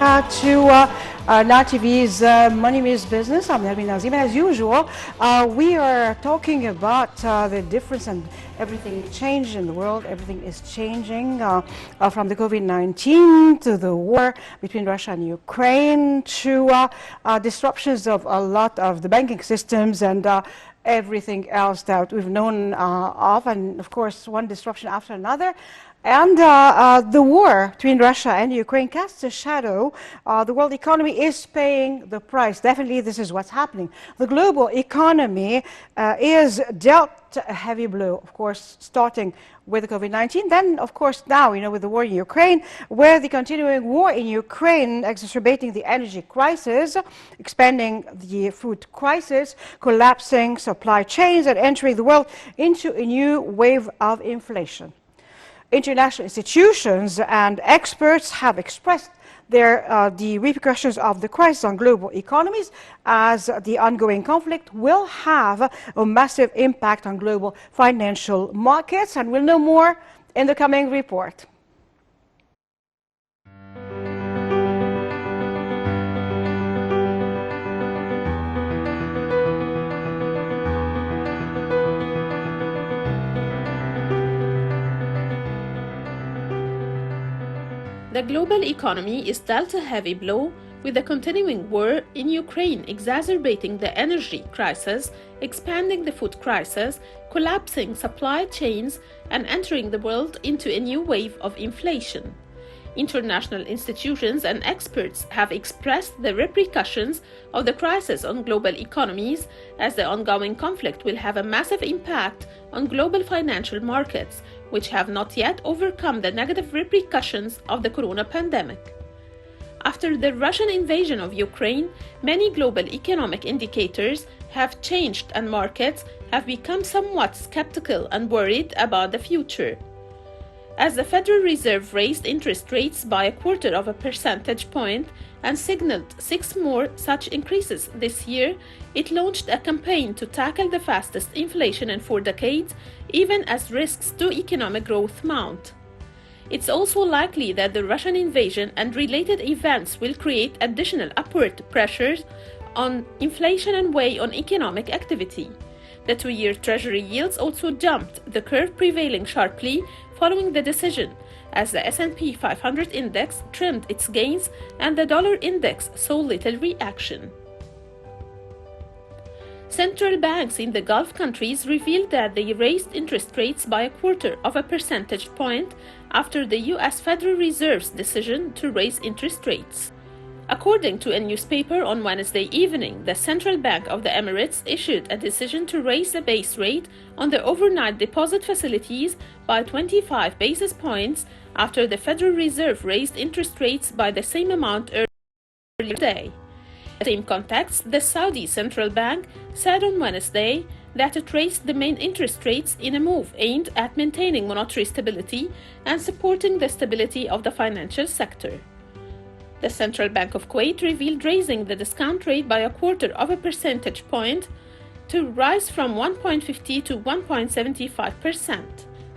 To Now TV's Money Maze Business. I'm Nermin Nazim, and as usual, we are talking about the difference and everything changed in the world. Everything is changing from the COVID-19 to the war between Russia and Ukraine to disruptions of a lot of the banking systems and everything else that we've known of, and of course, one disruption after another. And the war between Russia and Ukraine casts a shadow. The world economy is paying the price. Definitely, this is what's happening. The global economy is dealt a heavy blow, of course, starting with the COVID-19. Then, of course, now, with the war in Ukraine, where the continuing war in Ukraine exacerbating the energy crisis, expanding the food crisis, collapsing supply chains, and entering the world into a new wave of inflation. International institutions and experts have expressed the repercussions of the crisis on global economies, as the ongoing conflict will have a massive impact on global financial markets, and we'll know more in the coming report. The global economy is dealt a heavy blow, with the continuing war in Ukraine exacerbating the energy crisis, expanding the food crisis, collapsing supply chains, and entering the world into a new wave of inflation. International institutions and experts have expressed the repercussions of the crisis on global economies, as the ongoing conflict will have a massive impact on global financial markets, which have not yet overcome the negative repercussions of the corona pandemic. After the Russian invasion of Ukraine, many global economic indicators have changed and markets have become somewhat skeptical and worried about the future. As the Federal Reserve raised interest rates by 0.25 percentage point and signaled 6 more such increases this year, it launched a campaign to tackle the fastest inflation in 4 decades, even as risks to economic growth mount. It's also likely that the Russian invasion and related events will create additional upward pressures on inflation and weigh on economic activity. The 2-year Treasury yields also jumped, the curve prevailing sharply following the decision, as the S&P 500 index trimmed its gains and the dollar index saw little reaction. Central banks in the Gulf countries revealed that they raised interest rates by 0.25 percentage point after the U.S. Federal Reserve's decision to raise interest rates. According to a newspaper on Wednesday evening, the Central Bank of the Emirates issued a decision to raise the base rate on the overnight deposit facilities by 25 basis points after the Federal Reserve raised interest rates by the same amount earlier today. In the same context, the Saudi Central Bank said on Wednesday that it raised the main interest rates in a move aimed at maintaining monetary stability and supporting the stability of the financial sector. The Central Bank of Kuwait revealed raising the discount rate by 0.25 percentage point to rise from 1.50 to 1.75%.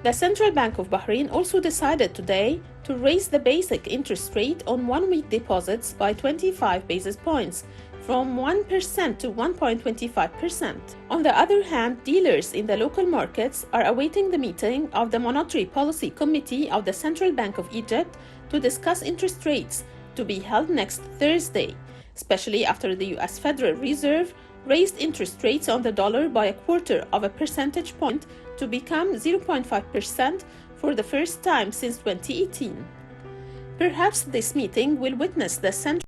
The Central Bank of Bahrain also decided today to raise the basic interest rate on 1-week deposits by 25 basis points, from 1% to 1.25%. On the other hand, dealers in the local markets are awaiting the meeting of the Monetary Policy Committee of the Central Bank of Egypt to discuss interest rates, to be held next Thursday, especially after the U.S. Federal Reserve raised interest rates on the dollar by 0.25 percentage point to become 0.5% for the first time since 2018. Perhaps this meeting will witness the central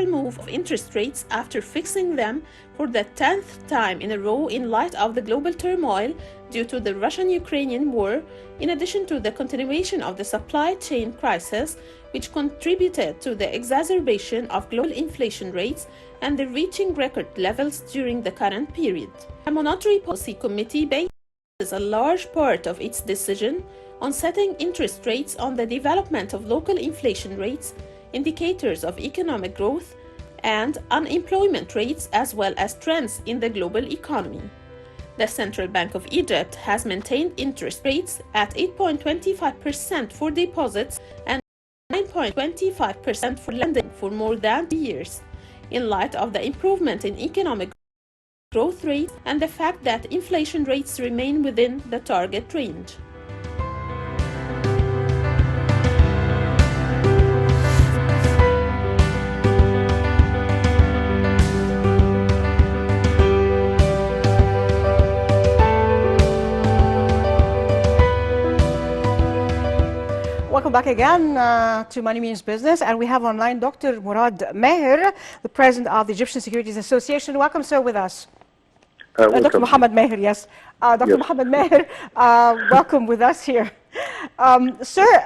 move of interest rates after fixing them for the 10th time in a row in light of the global turmoil due to the Russian-Ukrainian war, in addition to the continuation of the supply chain crisis, which contributed to the exacerbation of global inflation rates and the reaching record levels during the current period. The Monetary Policy Committee bases a large part of its decision on setting interest rates on the development of local inflation rates, indicators of economic growth, and unemployment rates, as well as trends in the global economy. The Central Bank of Egypt has maintained interest rates at 8.25% for deposits and 9.25% for lending for more than 2 years, in light of the improvement in economic growth rates and the fact that inflation rates remain within the target range. Welcome back again to Money Means Business, and we have online Dr. Murad Meher, the president of the Egyptian Securities Association. Welcome, sir, with us. Dr. Mohammed Meher, yes. Dr. Yes. Mohammed Meher, welcome with us here. Sir,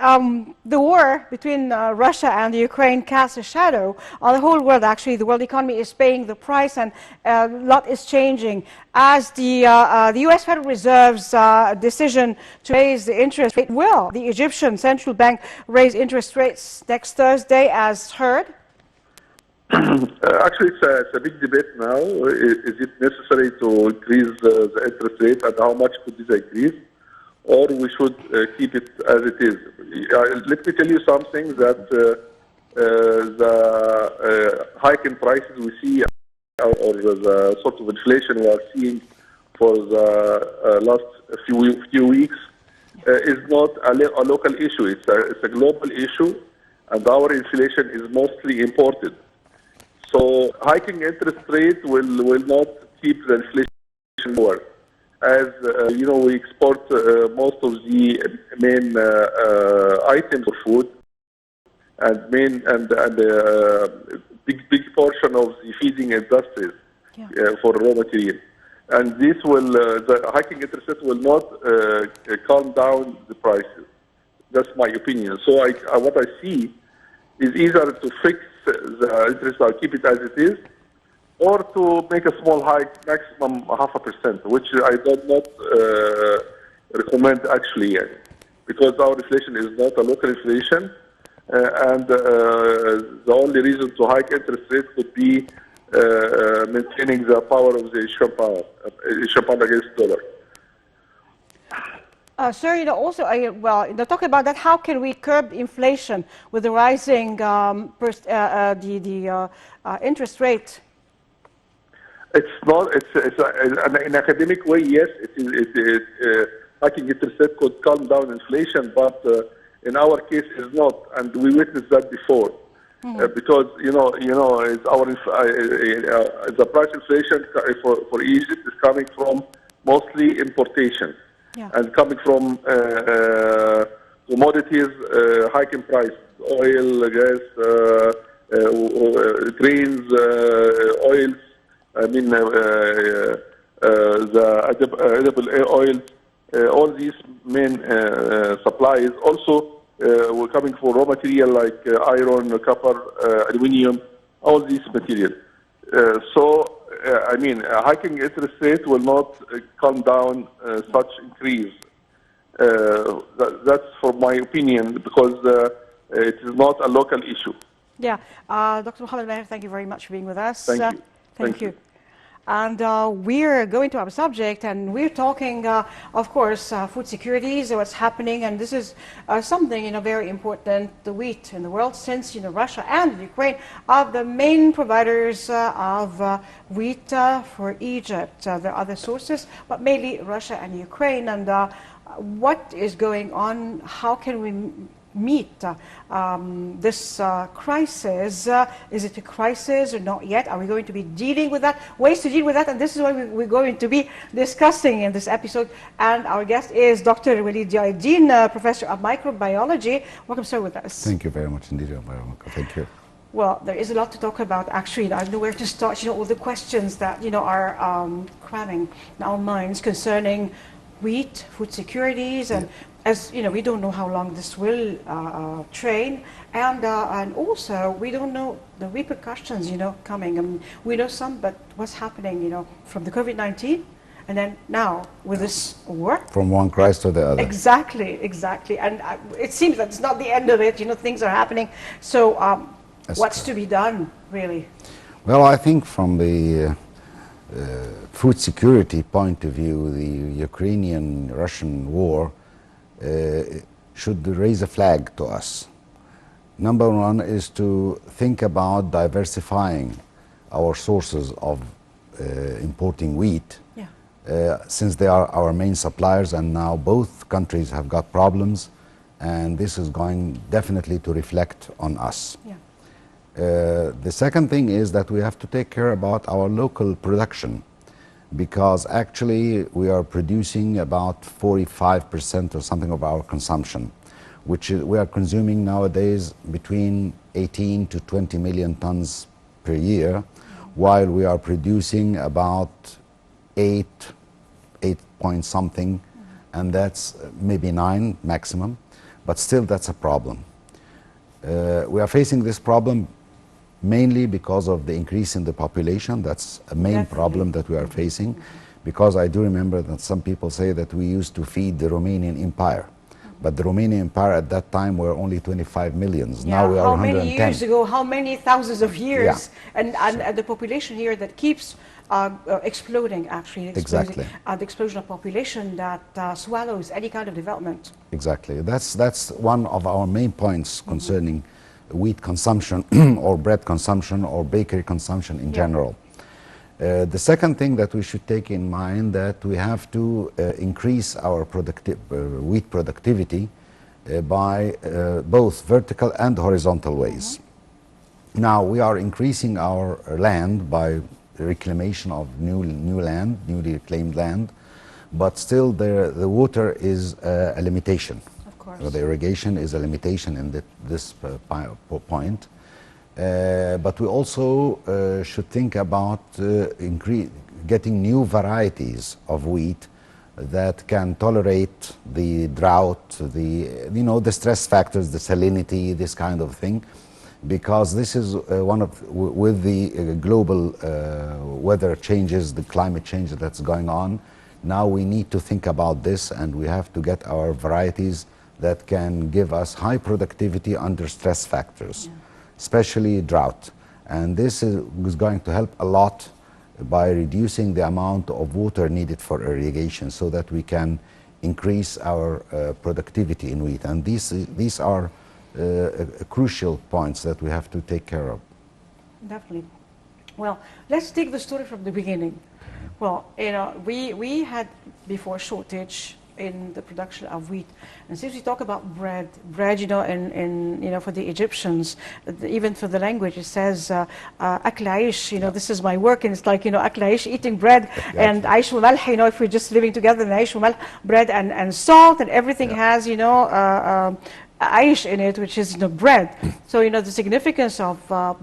the war between Russia and the Ukraine casts a shadow on the whole world. Actually, the world economy is paying the price, and a lot is changing. As the U.S. Federal Reserve's decision to raise the interest rate, will the Egyptian Central Bank raise interest rates next Thursday, as heard? Actually, it's a big debate now. Is it necessary to increase the interest rate, and how much could this increase? Or we should keep it as it is. Let me tell you something, that the hike in prices we see, or the sort of inflation we are seeing for the last few weeks, is not a local issue. It's a global issue, and our inflation is mostly imported. So hiking interest rate will not keep the inflation lower. As you know, we export most of the main items of food, and big portion of the feeding industries for raw material. And this will the hiking interest rate will not calm down the prices. That's my opinion. So what I see is either to fix the interest or keep it as it is, or to make a small hike, maximum 0.5%, which I do not recommend actually, because our inflation is not a local inflation, and the only reason to hike interest rate would be maintaining the power of the Egyptian pound against dollar. Sir, also, talking about that, how can we curb inflation with the rising interest rate? It's not. In academic way, yes. Hiking interest rate could calm down inflation, but in our case, it's not, and we witnessed that before. Because it's the price inflation for Egypt is coming from mostly importation. And coming from commodities, hiking price, oil, gas, grains, oils. I mean, the edible oils. All these main supplies also were coming from raw material like iron, copper, aluminium, all these material. I mean, hiking interest rate will not calm down such increase. That's for my opinion, because it is not a local issue. Yeah. Dr. Mohammed Meher, thank you very much for being with us. Thank you. Thank you. And we're going to our subject, and we're talking, of course, food securities, what's happening, and this is something, very important, the wheat in the world, since, Russia and Ukraine are the main providers of wheat for Egypt. There are other sources, but mainly Russia and Ukraine. And what is going on? How can we meet this crisis? Is it a crisis or not yet? Are we going to be dealing with that? Ways to deal with that, and this is what we're going to be discussing in this episode. And our guest is Dr. Walid, Professor of Microbiology. Welcome, sir, with us. Thank you very much indeed. Thank you. Well, there is a lot to talk about, actually. I don't know where to start. All the questions that, are cramming in our minds concerning wheat, food securities, and as we don't know how long this will train, and also we don't know the repercussions, coming. We know some, but what's happening, from the COVID-19, and then now with this war. From one crisis to the other. Exactly. And it seems that it's not the end of it. Things are happening. So what's to be done, really? Well, I think from the food security point of view, the Ukrainian-Russian war should raise a flag to us. Number one is to think about diversifying our sources of importing wheat, since they are our main suppliers, and now both countries have got problems, and this is going definitely to reflect on us. The second thing is that we have to take care about our local production, because actually we are producing about 45% or something of our consumption, which is, we are consuming nowadays between 18 to 20 million tons per year, while we are producing about 8 point something, and that's maybe 9 maximum, but still that's a problem. We are facing this problem mainly because of the increase in the population. That's a main problem that we are facing, because I do remember that some people say that we used to feed the Romanian Empire, but the Romanian Empire at that time were only 25 millions. Now we are 110. How many years ago, how many thousands of years, and the population here that keeps exploding, actually. Exactly. The explosion of population that swallows any kind of development. Exactly. That's one of our main points concerning wheat consumption or bread consumption or bakery consumption in general. The second thing that we should take in mind, that we have to increase our wheat productivity by both vertical and horizontal ways. Now we are increasing our land by reclamation of new land, newly reclaimed land, but still the water is a limitation. Of course. The irrigation is a limitation in this point. But we also should think about getting new varieties of wheat that can tolerate the drought, the stress factors, the salinity, this kind of thing, because this is with the global weather changes, the climate change that's going on. Now we need to think about this, and we have to get our varieties that can give us high productivity under stress factors, especially drought. And this is going to help a lot by reducing the amount of water needed for irrigation, so that we can increase our productivity in wheat. And these are crucial points that we have to take care of. Definitely. Well, let's take the story from the beginning. Well, we had before shortage in the production of wheat, and since we talk about bread, and for the Egyptians, even for the language, it says akl aish, this is my work, and it's like akl aish, eating bread, and aish wa malh, if we're just living together, and aish wa malh, bread and salt, and everything has aish in it, which is bread. So the significance of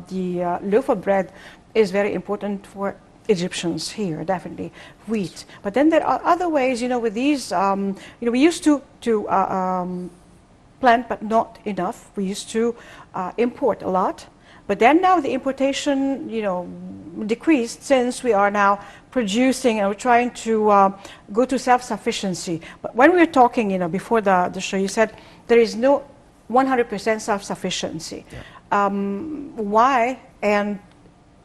the loaf of bread is very important for Egyptians here, definitely wheat. But then there are other ways, with these, we used to plant, but not enough. We used to import a lot, but then now the importation, decreased, since we are now producing and we're trying to go to self-sufficiency. But when we were talking, before the show, you said there is no 100% self-sufficiency. Why? And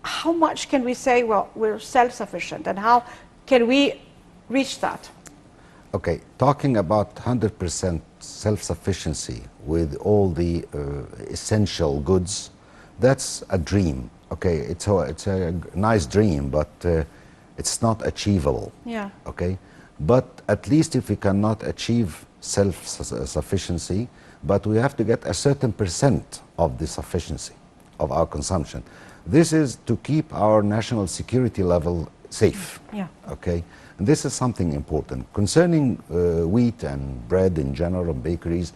how much can we say, well, we're self-sufficient, and how can we reach that? Okay, talking about 100% self-sufficiency with all the essential goods, that's a dream. Okay, it's a nice dream, but it's not achievable. Yeah. Okay, but at least if we cannot achieve self-sufficiency, but we have to get a certain percent of the sufficiency of our consumption. This is to keep our national security level safe. Yeah. Okay, and this is something important concerning wheat and bread in general and bakeries.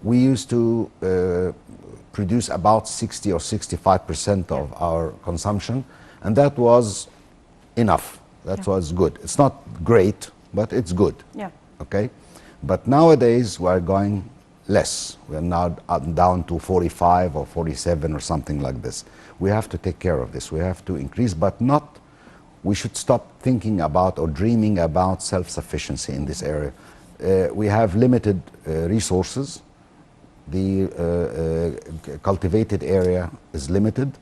We used to produce about 60 or 65% of our consumption, and that was enough. That was good. It's not great, but it's good. Yeah. Okay, but nowadays we are going less. We are now down to 45 or 47 or something like this. We have to take care of this. We have to increase, but not, we should stop thinking about or dreaming about self-sufficiency in this area. We have limited resources. The cultivated area is limited.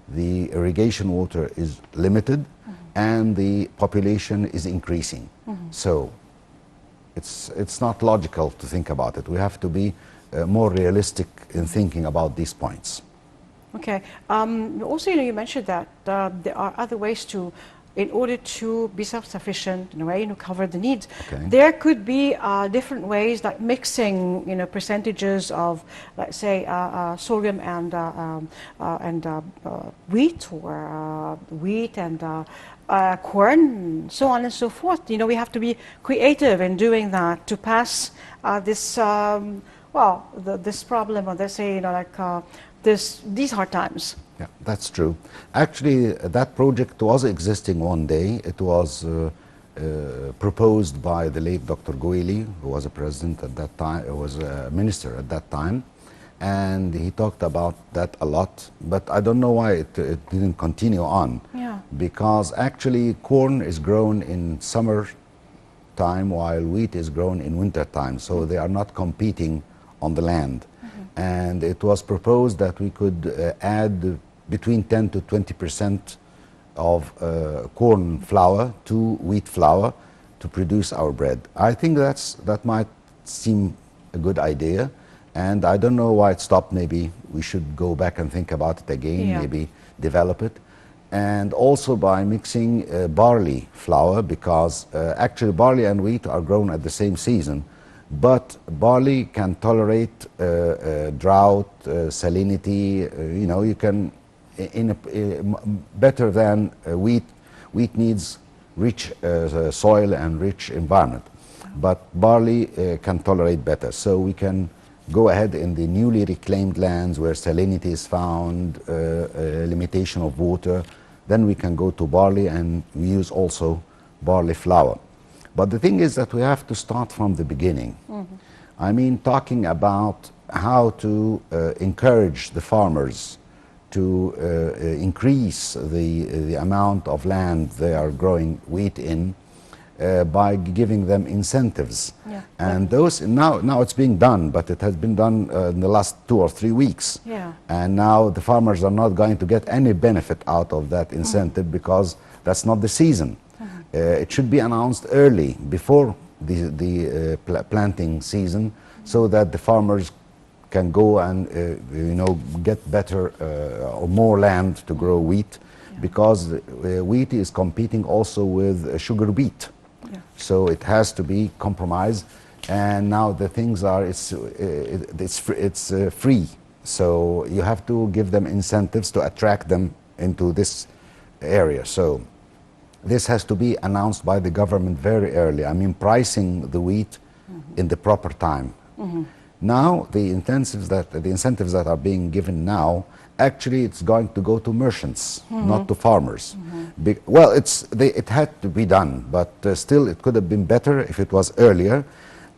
The irrigation water is limited, and the population is increasing. So it's not logical to think about it. We have to be more realistic in thinking about these points. Okay. Also, you mentioned that there are other ways to, in order to be self-sufficient in a way, cover the needs. Okay. There could be different ways, like mixing, percentages of, let's say, sorghum and wheat, or wheat and corn, so on and so forth. We have to be creative in doing that to pass this, this problem, or let's say, these hard times. Yeah, that's true. Actually, that project was existing one day. It was proposed by the late Dr. Goeli, who was a president at that time, was a minister at that time, and he talked about that a lot. But I don't know why it didn't continue on. Yeah. Because actually, corn is grown in summer time, while wheat is grown in winter time. So they are not competing on the land. And it was proposed that we could add between 10 to 20% of corn flour to wheat flour to produce our bread. I think that might seem a good idea, and I don't know why it stopped. Maybe we should go back and think about it again, maybe develop it. And also by mixing barley flour, because actually barley and wheat are grown at the same season. But barley can tolerate drought, salinity. You can, better than wheat. Wheat needs rich soil and rich environment, but barley can tolerate better. So we can go ahead in the newly reclaimed lands where salinity is found, limitation of water. Then we can go to barley, and we use also barley flour. But the thing is that we have to start from the beginning. I mean, talking about how to encourage the farmers to increase the amount of land they are growing wheat in by giving them incentives. Yeah. And those, now it's being done, but it has been done in the last 2 or 3 weeks. Yeah. And now the farmers are not going to get any benefit out of that incentive because that's not the season. It should be announced early, before the planting season, so that the farmers can go and get better or more land to grow wheat, because wheat is competing also with sugar beet. So it has to be compromised. And now the things are, it's free. So you have to give them incentives to attract them into this area. So this has to be announced by the government very early. I mean, pricing the wheat in the proper time. Now, the incentives that are being given now, actually it's going to go to merchants, not to farmers. Well, it had to be done, but still it could have been better if it was earlier.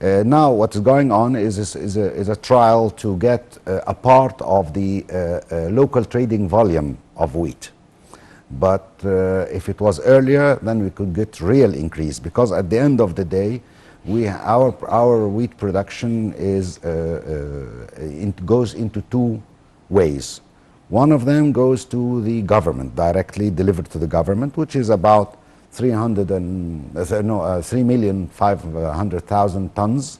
Now what is going on is a trial to get a part of the local trading volume of wheat. But if it was earlier, then we could get real increase, because at the end of the day, our wheat production goes into 2 ways. One of them goes to the government, directly delivered to the government, which is about 3,500,000 tons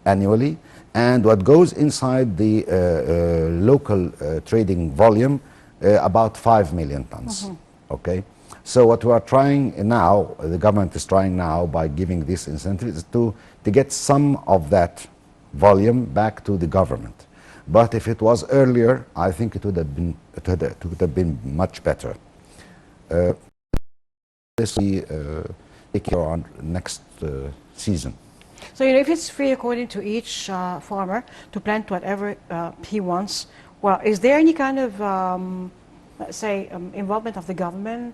annually, and what goes inside the local trading volume, about 5 million tons. Okay, so what we are trying now, the government is trying now, by giving this incentive, is to get some of that volume back to the government. But if it was earlier, I think it would have been much better. This will take care on next season. So if it's free according to each farmer to plant whatever he wants, well, is there any kind of let's say involvement of the government?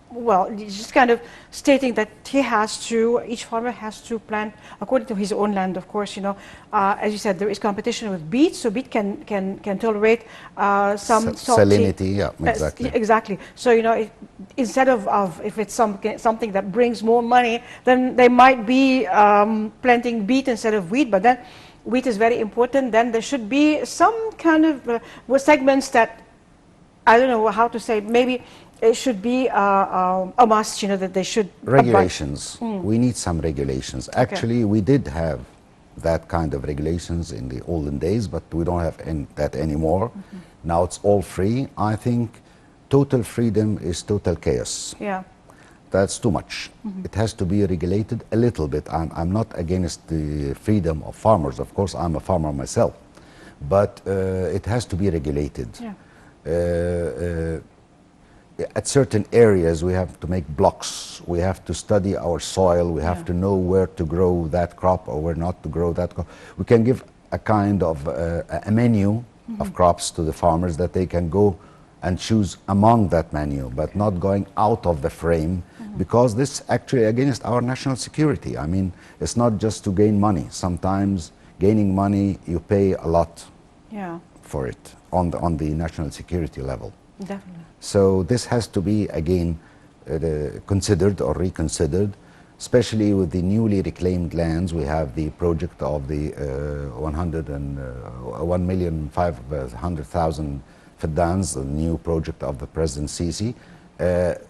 Well, just kind of stating that each farmer has to plant according to his own land, of course. As you said, there is competition with beet, so beet can tolerate some salinity. Yeah, exactly. Exactly. So instead of if it's something that brings more money, then they might be planting beet instead of wheat. But then wheat is very important. Then there should be some kind of segments that, I don't know how to say, maybe it should be a must, that they should regulations. We need some regulations. Actually, we did have that kind of regulations in the olden days, but we don't have that anymore. Now it's all free. I think total freedom is total chaos. Yeah. That's too much. It has to be regulated a little bit. I'm not against the freedom of farmers. Of course, I'm a farmer myself. But it has to be regulated. Yeah. At certain areas, we have to make blocks. We have to study our soil. We have to know where to grow that crop or where not to grow that crop. We can give a kind of a menu of crops to the farmers that they can go and choose among that menu, but not going out of the frame, because this actually against our national security. I mean, it's not just to gain money. Sometimes gaining money, you pay a lot for it on the national security level. Definitely. So this has to be again considered or reconsidered, especially with the newly reclaimed lands. We have the project of the 1,500,000 Faddans, the new project of the President Sisi.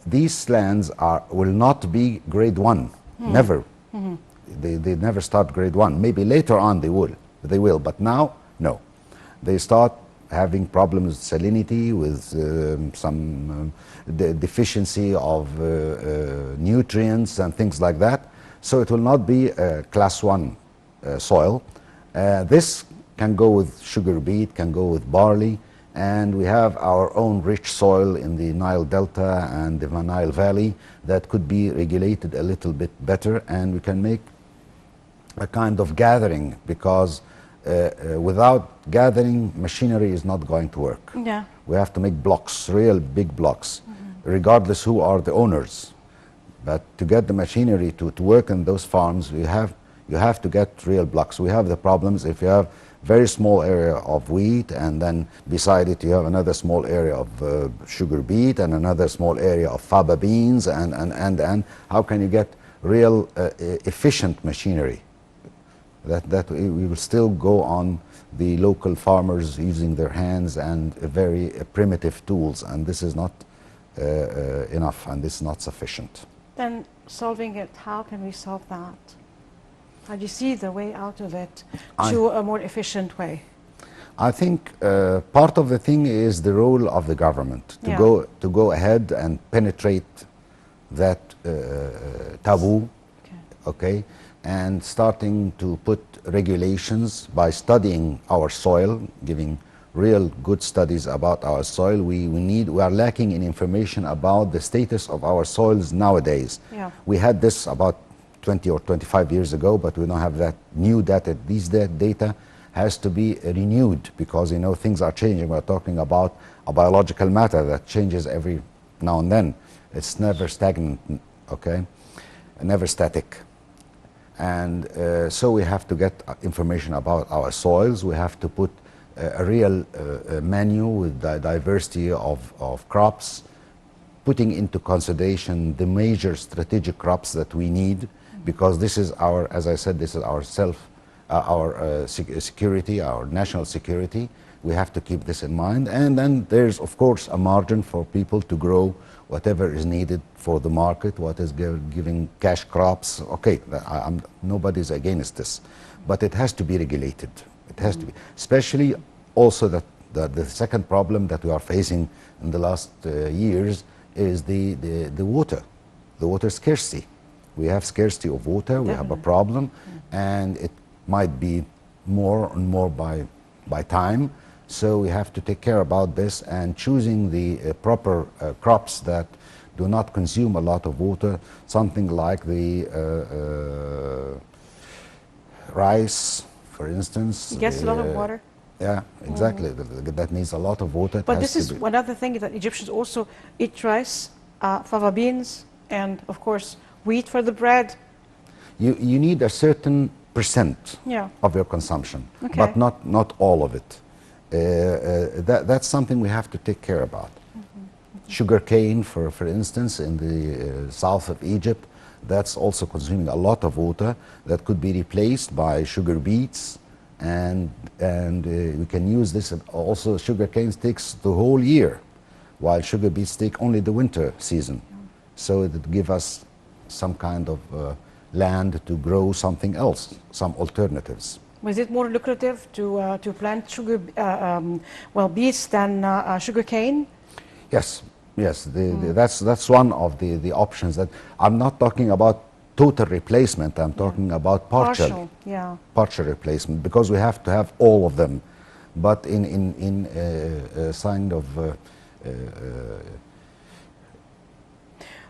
These lands will not be grade 1, never. They never start grade 1. Maybe later on they will, but now, no. They start having problems with salinity, with some deficiency of nutrients and things like that. So it will not be class 1 soil. This can go with sugar beet, can go with barley, and we have our own rich soil in the Nile Delta and the Nile Valley that could be regulated a little bit better, and we can make a kind of gathering, because without gathering, machinery is not going to work. Yeah. We have to make blocks, real big blocks, regardless who are the owners. But to get the machinery to work in those farms, you have to get real blocks. We have the problems if you have very small area of wheat, and then beside it you have another small area of sugar beet and another small area of faba beans, and how can you get real efficient machinery? That we will still go on the local farmers using their hands and very primitive tools, and this is not enough, and this is not sufficient. Then solving it, how can we solve that? How do you see the way out of it to a more efficient way? I think part of the thing is the role of the government to go ahead and penetrate that taboo, okay, and starting to put regulations by studying our soil, giving real good studies about our soil. We are lacking in information about the status of our soils nowadays. Yeah. We had this about 20 or 25 years ago, but we don't have that new data. These data has to be renewed, because things are changing. We're talking about a biological matter that changes every now and then. It's never stagnant, okay, never static. And so we have to get information about our soils. We have to put a real menu with the diversity of crops, putting into consideration the major strategic crops that we need, because this is our, as I said, this is our security, our national security. We have to keep this in mind. And then there's, of course, a margin for people to grow whatever is needed for the market, what is giving cash crops. Okay, nobody's against this, but it has to be regulated. It has to be, especially also that the second problem that we are facing in the last years is the water scarcity. We have scarcity of water, we have a problem, and it might be more and more by time. So we have to take care about this, and choosing the proper crops that do not consume a lot of water, something like the rice, for instance. It gets a lot of water. Yeah, exactly. That needs a lot of water. But this is another thing, that Egyptians also eat rice, fava beans, and of course wheat for the bread. You need a certain percent of your consumption, but not all of it. That's something we have to take care about. Sugar cane, for instance, in the south of Egypt, that's also consuming a lot of water that could be replaced by sugar beets, and we can use this. Also, sugar cane takes the whole year, while sugar beets take only the winter season. So it would give us some kind of land to grow something else, some alternatives. Was it more lucrative to plant sugar, beets than sugar cane? Yes, yes. That's one of the options. That I'm not talking about total replacement. I'm talking about partial replacement, because we have to have all of them, but in a kind of.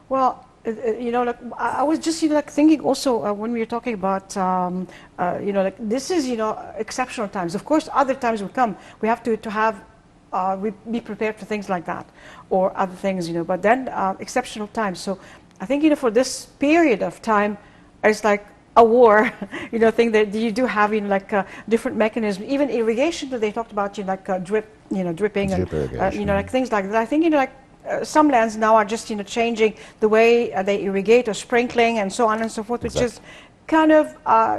Well, like I was just, like thinking also when we were talking about, like this is, exceptional times. Of course, other times will come. We have to have, be prepared for things like that, or other things, But then exceptional times. So I think, for this period of time, it's like a war, thing that you do have, like different mechanisms, even irrigation that they talked about, like dripping, Drip irrigation. like things like that. I think, like. Some lands now are just changing the way they irrigate or sprinkling and so on and so forth, which is kind of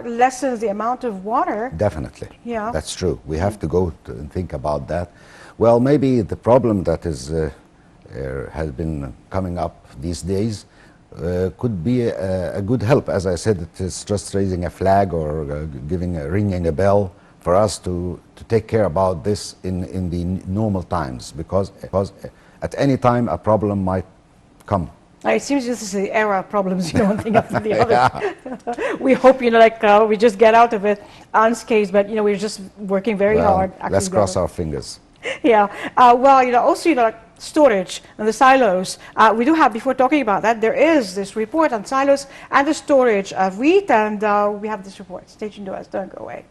lessens the amount of water. Definitely. Yeah. That's true. We have to go and think about that. Well, maybe the problem that has been coming up these days could be a good help. As I said, it is just raising a flag or ringing a bell for us to take care about this in the normal times, because at any time a problem might come. It seems this is the era of problems, one thing after the other. We hope, like we just get out of it unscathed, but we're just working very hard. Let's cross our fingers. Yeah. Well, also, like storage and the silos. We do have, before talking about that, there is this report on silos and the storage of wheat, and we have this report. Stay tuned to us. Don't go away.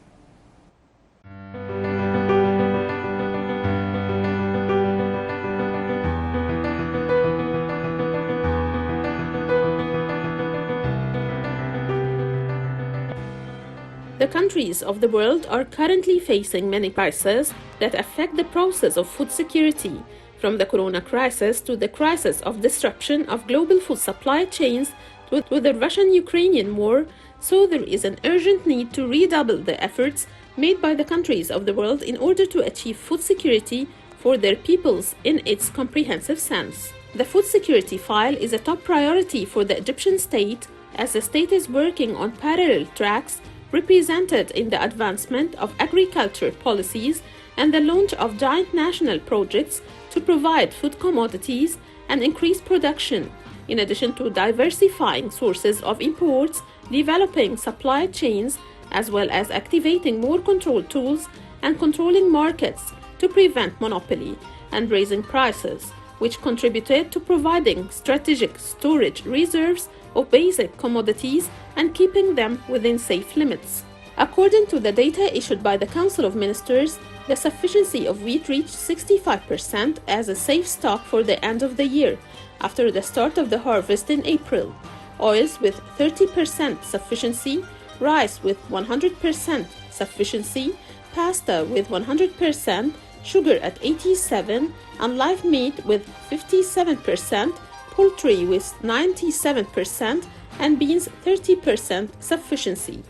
The countries of the world are currently facing many crises that affect the process of food security, from the corona crisis to the crisis of disruption of global food supply chains to the Russian-Ukrainian war, so there is an urgent need to redouble the efforts made by the countries of the world in order to achieve food security for their peoples in its comprehensive sense. The food security file is a top priority for the Egyptian state, as the state is working on parallel tracks represented in the advancement of agriculture policies and the launch of giant national projects to provide food commodities and increase production, in addition to diversifying sources of imports, developing supply chains, as well as activating more control tools and controlling markets to prevent monopoly and raising prices, which contributed to providing strategic storage reserves of basic commodities and keeping them within safe limits. According to the data issued by the Council of Ministers, the sufficiency of wheat reached 65% as a safe stock for the end of the year, after the start of the harvest in April, oils with 30% sufficiency, rice with 100% sufficiency, pasta with 100%, sugar at 87%, and live meat with 57%, poultry with 97%, and beans 30% sufficiency.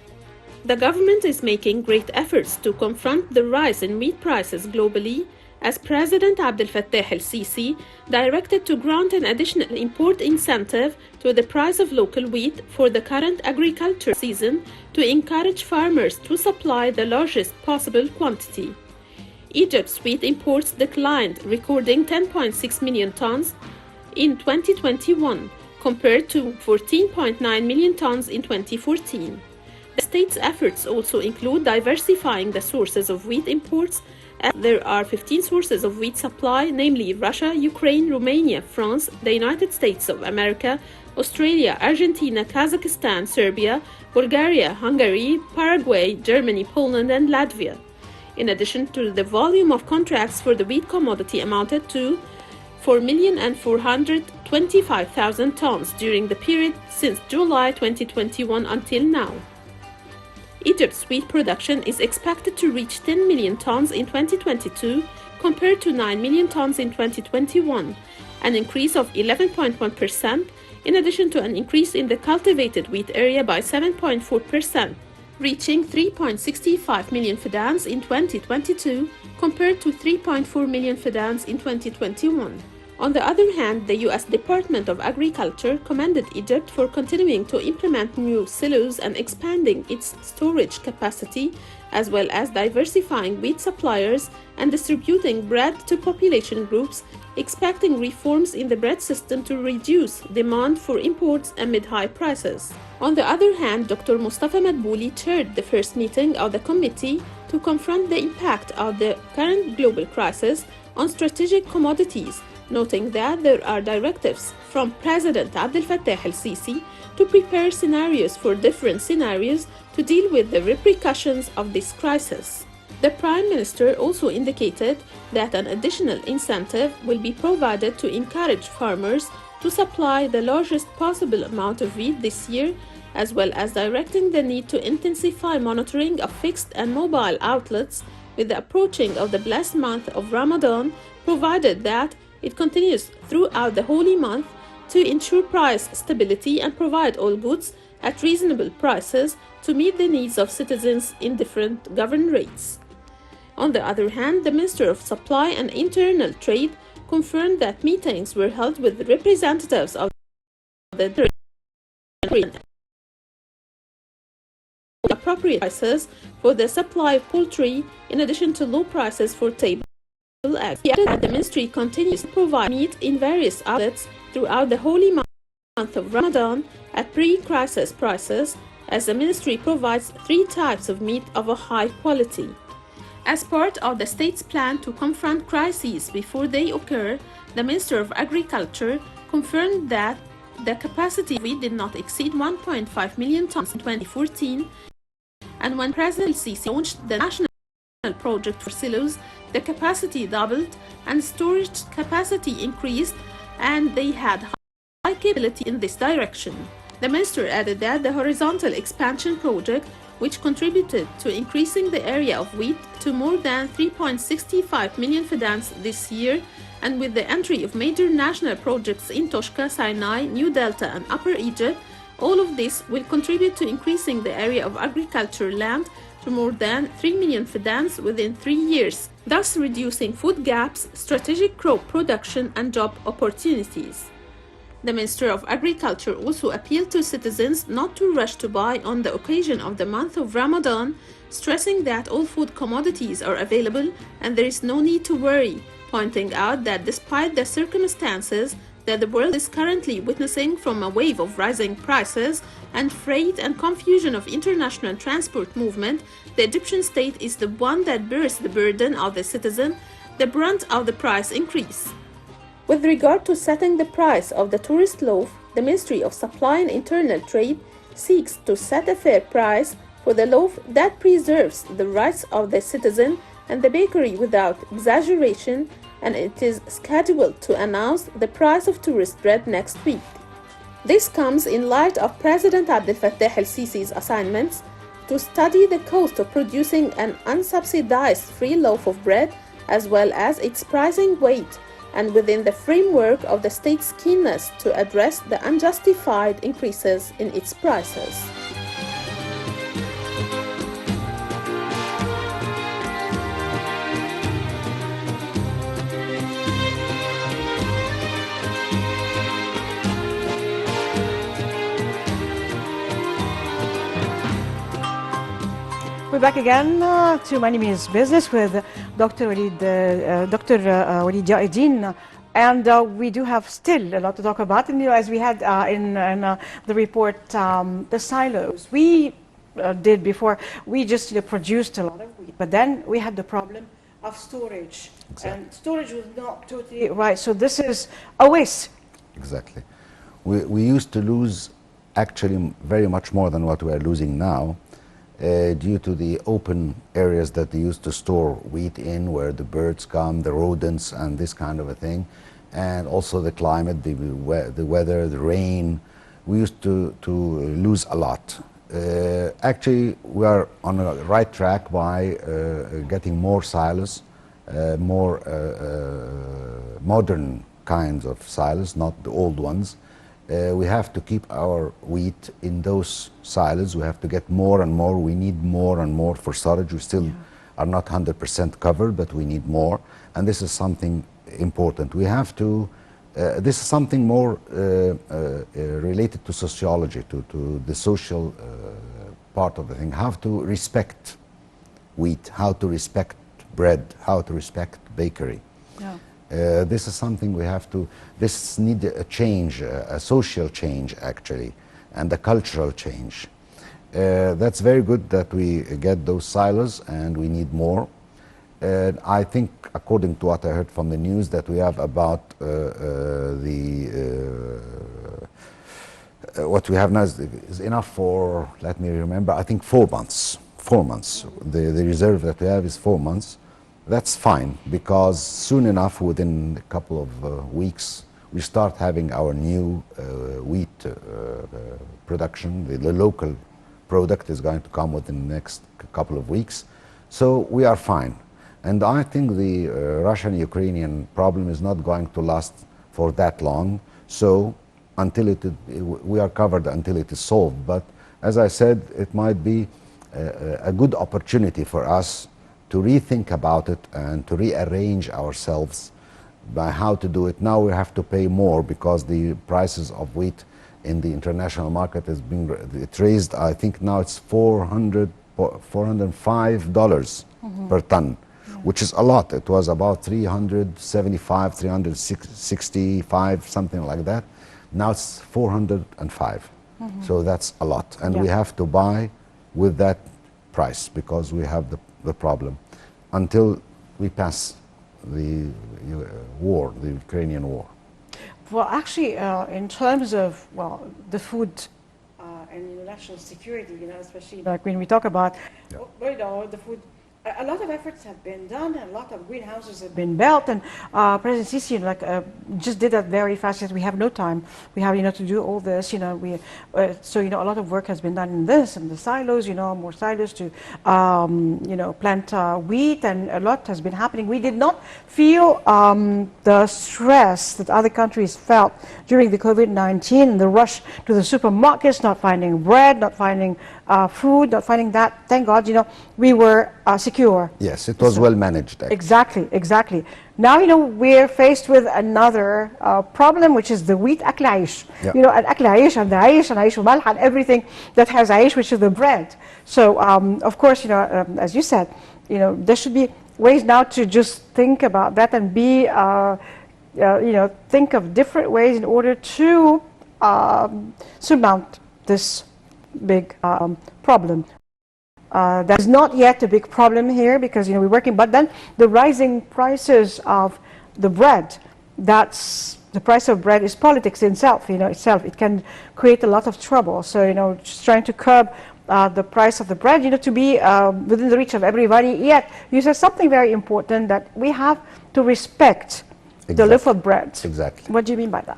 The government is making great efforts to confront the rise in wheat prices globally, as President Abdel Fattah el-Sisi directed to grant an additional import incentive to the price of local wheat for the current agriculture season to encourage farmers to supply the largest possible quantity. Egypt's wheat imports declined, recording 10.6 million tons in 2021, compared to 14.9 million tons in 2014. The state's efforts also include diversifying the sources of wheat imports, as there are 15 sources of wheat supply, namely Russia, Ukraine, Romania, France, the United States of America, Australia, Argentina, Kazakhstan, Serbia, Bulgaria, Hungary, Paraguay, Germany, Poland, and Latvia. In addition to the volume of contracts for the wheat commodity amounted to 4,425,000 tons during the period since July 2021 until now. Egypt's wheat production is expected to reach 10 million tons in 2022 compared to 9 million tons in 2021, an increase of 11.1%, in addition to an increase in the cultivated wheat area by 7.4%, reaching 3.65 million fidans in 2022 compared to 3.4 million fidans in 2021. On the other hand, the U.S. Department of Agriculture commended Egypt for continuing to implement new silos and expanding its storage capacity, as well as diversifying wheat suppliers and distributing bread to population groups, expecting reforms in the bread system to reduce demand for imports amid high prices. On the other hand, Dr. Mustafa Madbouli chaired the first meeting of the committee to confront the impact of the current global crisis on strategic commodities, noting that there are directives from President Abdel Fattah el-Sisi to prepare scenarios for different scenarios to deal with the repercussions of this crisis. The Prime Minister also indicated that an additional incentive will be provided to encourage farmers to supply the largest possible amount of wheat this year, as well as directing the need to intensify monitoring of fixed and mobile outlets with the approaching of the blessed month of Ramadan, provided that it continues throughout the holy month to ensure price stability and provide all goods at reasonable prices to meet the needs of citizens in different governorates. On the other hand, the Minister of Supply and Internal Trade confirmed that meetings were held with representatives of the appropriate prices for the supply of poultry in addition to low prices for table eggs. He added that the ministry continues to provide meat in various outlets throughout the holy month of Ramadan at pre-crisis prices, as the ministry provides 3 types of meat of a high quality. As part of the state's plan to confront crises before they occur, the Minister of Agriculture confirmed that the capacity of wheat did not exceed 1.5 million tons in 2014, and when President el-Sisi launched the national project for silos, the capacity doubled and storage capacity increased, and they had high capability in this direction. The minister added that the horizontal expansion project, which contributed to increasing the area of wheat to more than 3.65 million fidans this year, and with the entry of major national projects in Toshka, Sinai, New Delta, and Upper Egypt, all of this will contribute to increasing the area of agricultural land to more than 3 million fidans within 3 years, thus reducing food gaps, strategic crop production, and job opportunities. The Minister of Agriculture also appealed to citizens not to rush to buy on the occasion of the month of Ramadan, stressing that all food commodities are available and there is no need to worry, pointing out that despite the circumstances that the world is currently witnessing from a wave of rising prices and freight and confusion of international transport movement, the Egyptian state is the one that bears the burden of the citizen, the brunt of the price increase. With regard to setting the price of the tourist loaf, the Ministry of Supply and Internal Trade seeks to set a fair price for the loaf that preserves the rights of the citizen and the bakery without exaggeration, and it is scheduled to announce the price of tourist bread next week. This comes in light of President Abdel Fattah el-Sisi's assignments to study the cost of producing an unsubsidized free loaf of bread as well as its pricing weight, and within the framework of the state's keenness to address the unjustified increases in its prices. We're back again to Money Means Business with Dr. Walid, Walid Jaidin. And we do have still a lot to talk about. And, as we had in the report, the silos. We did before, we just produced a lot of wheat. But then we had the problem of storage. Exactly. And storage was not totally right. So this is a waste. Exactly. We used to lose actually very much more than what we are losing now. Due to the open areas that they used to store wheat in, where the birds come, the rodents, and this kind of a thing, and also the climate, the weather, the rain. We used to lose a lot. Actually, we are on a right track by getting more silos, more modern kinds of silos, not the old ones. We have to keep our wheat in those silos. We have to get more and more. We need more and more for storage. We still are not 100% covered, but we need more. And this is something important. We have to This is something more related to sociology, to the social part of the thing. How to respect wheat, how to respect bread, how to respect bakery. Yeah. This is something we have to, this needs a change, a social change actually, and a cultural change. That's very good that we get those silos, and we need more. I think, according to what I heard from the news, that we have about what we have now is enough for, let me remember, I think 4 months. 4 months. The reserve that we have is 4 months. That's fine, because soon enough, within a couple of weeks, we start having our new wheat production. The local product is going to come within the next couple of weeks. So we are fine. And I think the Russian-Ukrainian problem is not going to last for that long. So until we are covered until it is solved. But as I said, it might be a good opportunity for us to rethink about it and to rearrange ourselves by how to do it. Now we have to pay more because the prices of wheat in the international market has been raised. I think now it's $405 per ton, which is a lot. It was about 375, 365, something like that. Now it's 405. So that's a lot. And we have to buy with that price because we have the problem until we pass the war, the Ukrainian war. Well, actually, in terms of, well, the food and national security, especially like when we talk about, the food, a lot of efforts have been done, and a lot of greenhouses have been built, and President Sisi just did that very fast. Because we have no time. We have to do all this. So a lot of work has been done in this and the silos. More silos to plant wheat, and a lot has been happening. We did not feel the stress that other countries felt during the COVID-19, the rush to the supermarkets, not finding bread, not finding food, not finding that. Thank God, we were secure. Yes, it was well managed. Actually. Exactly. Now, we're faced with another problem, which is the wheat أكل عيش. And أكل عيش and the عيش and عيش وملح and everything that has عيش, which is the bread. So, of course, as you said, there should be ways now to just think about that and be, think of different ways in order to surmount this big problem. That is not yet a big problem here because we're working, but then the rising prices of the bread, that's the price of bread is politics in itself. It can create a lot of trouble. So just trying to curb the price of the bread, to be within the reach of everybody. Yet you said something very important, that we have to respect the loaf of bread. Exactly. What do you mean by that?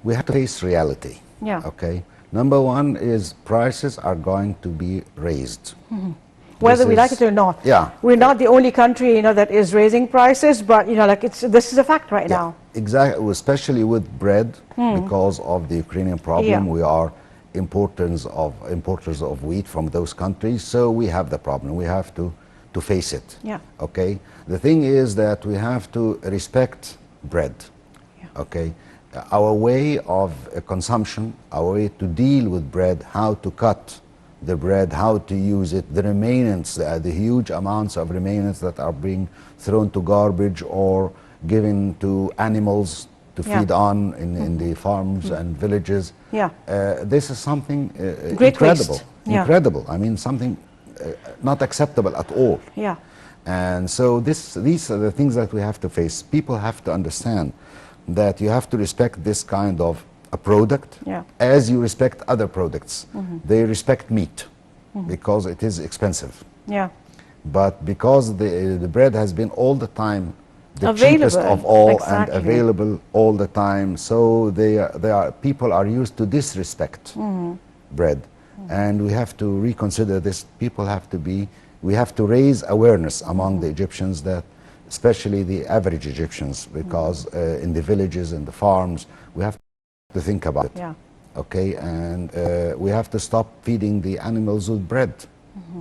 We have to face reality. Yeah. Okay. Number one is prices are going to be raised. Whether we like it or not. Yeah. We're not the only country, that is raising prices, but, this is a fact right now. Exactly, especially with bread, because of the Ukrainian problem. We are importers of wheat from those countries, so we have the problem. We have to face it. Yeah. Okay. The thing is that we have to respect bread. Yeah. Okay. Our way of consumption, our way to deal with bread, how to cut the bread, how to use it, the remainants, the huge amounts of remainants that are being thrown to garbage or given to animals to feed on in the farms and villages. Yeah. This is something Great incredible. Waste. Yeah. Incredible. I mean, something not acceptable at all. Yeah. And so these are the things that we have to face. People have to understand that you have to respect this kind of a product as you respect other products. They respect meat because it is expensive. Yeah. But because the bread has been all the time the available. Cheapest of all Exactly. and available all the time, so people are used to disrespect bread. And we have to reconsider this. We have to raise awareness among the Egyptians, that especially the average Egyptians, because in the villages and the farms, we have to think about it. Yeah. Okay, and we have to stop feeding the animals with bread,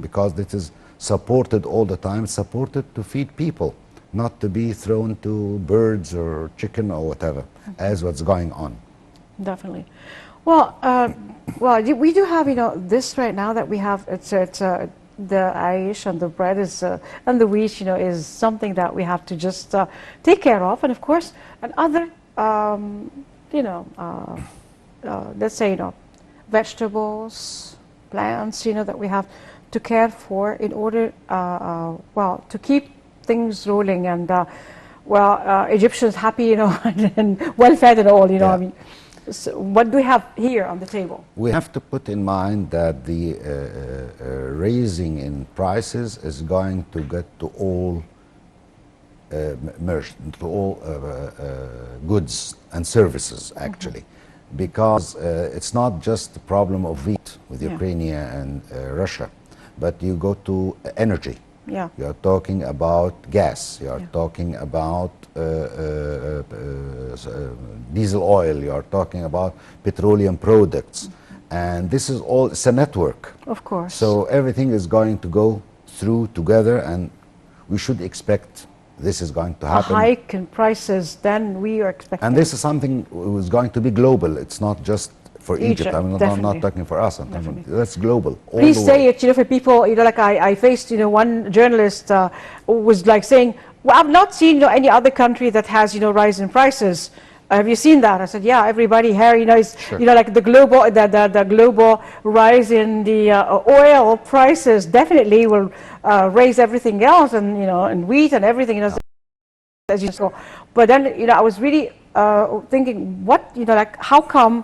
because it is supported all the time, supported to feed people. not to be thrown to birds or chicken or whatever, as what's going on. Definitely. Well, we do have, this right now that we have. It's the aish and the bread is and the wheat, is something that we have to just take care of, and of course, and other, let's say, vegetables, plants, that we have to care for in order, to keep things rolling and, Egyptians happy, and well fed and all, Yeah. I mean. So what do we have here on the table? We have to put in mind that the raising in prices is going to get to all merged, to all goods and services, actually, because it's not just the problem of wheat with Ukraine and Russia, but you go to energy. Yeah. You are talking about gas. You are talking about diesel oil. You are talking about petroleum products. And this is all, it's a network. Of course. So everything is going to go through together, and we should expect this is going to happen. A hike in prices, then we are expecting. And this is something who's going to be global. It's not just for Egypt. I'm not talking for us. I'm talking, that's global. Please say it, for people, like I faced, one journalist who was like saying, well, I've not seen any other country that has, rise in prices. Have you seen that? I said, yeah, everybody here, is, sure. Like the global rise in the oil prices definitely will raise everything else, and, and wheat and everything, as you saw. But then, I was really thinking, what, like, how come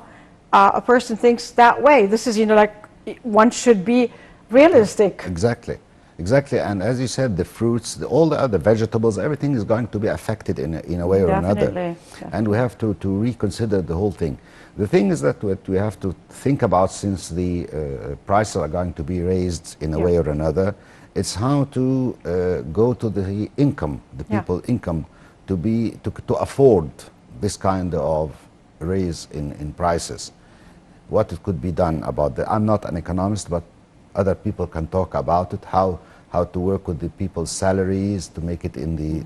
a person thinks that way? This is, like, one should be realistic. Exactly. Exactly, and as you said, the fruits, all the other vegetables, everything is going to be affected in a way or another. Definitely. And we have to reconsider the whole thing. The thing is that what we have to think about, since the prices are going to be raised in a way or another, it's how to go to the income, the people income, to afford this kind of raise in prices. What it could be done about that. I'm not an economist, but other people can talk about it, how to work with the people's salaries to make it in the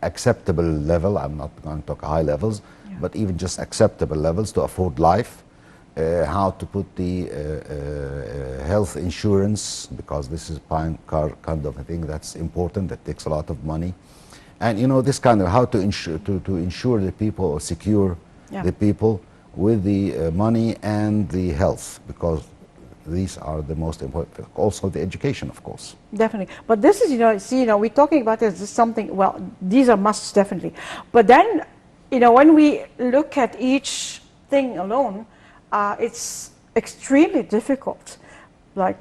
acceptable level. I'm not going to talk high levels, but even just acceptable levels to afford life. How to put the health insurance, because this is kind of a thing that's important, that takes a lot of money. And this kind of how to insure the people, or secure the people with the money and the health, because these are the most important. Also the education, of course. Definitely. But this is, we're talking about this is something, well, these are musts, definitely. But then, when we look at each thing alone, it's extremely difficult. Like,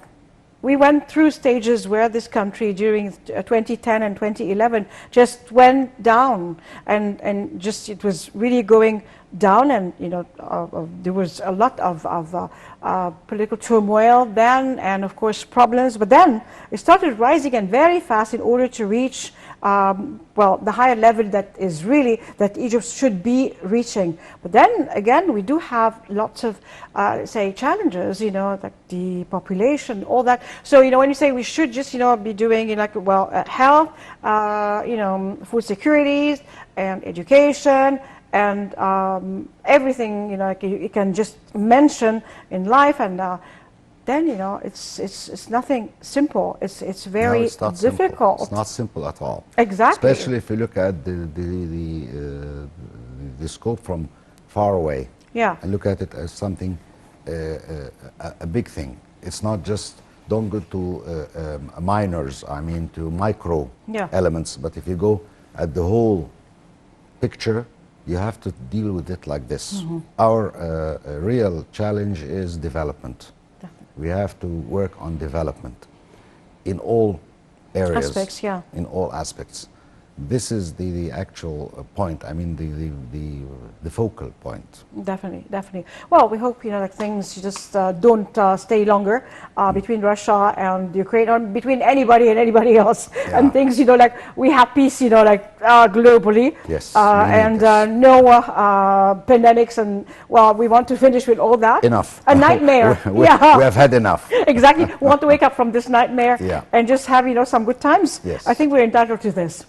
we went through stages where this country during 2010 and 2011 just went down, and just it was really going down, and there was a lot of political turmoil then, and of course problems. But then it started rising again very fast in order to reach the higher level that is really that Egypt should be reaching. But then again, we do have lots of say challenges, like the population, all that. So when you say we should just be doing health, food securities and education, and everything like you can just mention in life, and then it's nothing simple. It's very difficult. It's not simple at all. Exactly. Especially if you look at the scope from far away. Yeah. And look at it as something a big thing. It's not just, don't go to minors. I mean to micro elements. But if you go at the whole picture, you have to deal with it like this. Our real challenge is development. We have to work on development in all areas. Aspects, in all aspects. This is the actual point. I mean, the focal point. Definitely. Well, we hope that things just don't stay longer between Russia and Ukraine, or between anybody and anybody else, and things like we have peace globally. Yes. And no pandemics, and we want to finish with all that. Enough. A nightmare. We have had enough. Exactly. We want to wake up from this nightmare and just have some good times. Yes. I think we're entitled to this.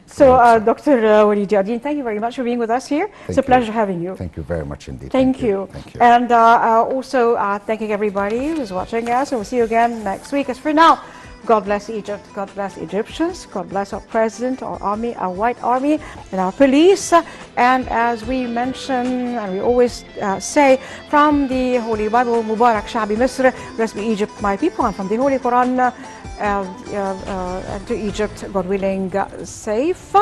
So, Dr. Walid Jardine, thank you very much for being with us here. It's a pleasure having you. Thank you very much indeed. Thank you. Thank you. And also thanking everybody who's watching us. And we'll see you again next week. As for now, God bless Egypt, God bless Egyptians, God bless our president, our army, our white army, and our police. And as we mention, and we always say, from the Holy Bible, Mubarak Sha'bi Misr, blessed be Egypt, my people, and from the Holy Quran, to Egypt, God willing, safe.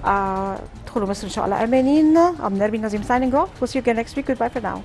ادخلوا مصر إن شاء الله آمنين. I'm Nermin Nazim signing off. We'll see you again next week. Goodbye for now.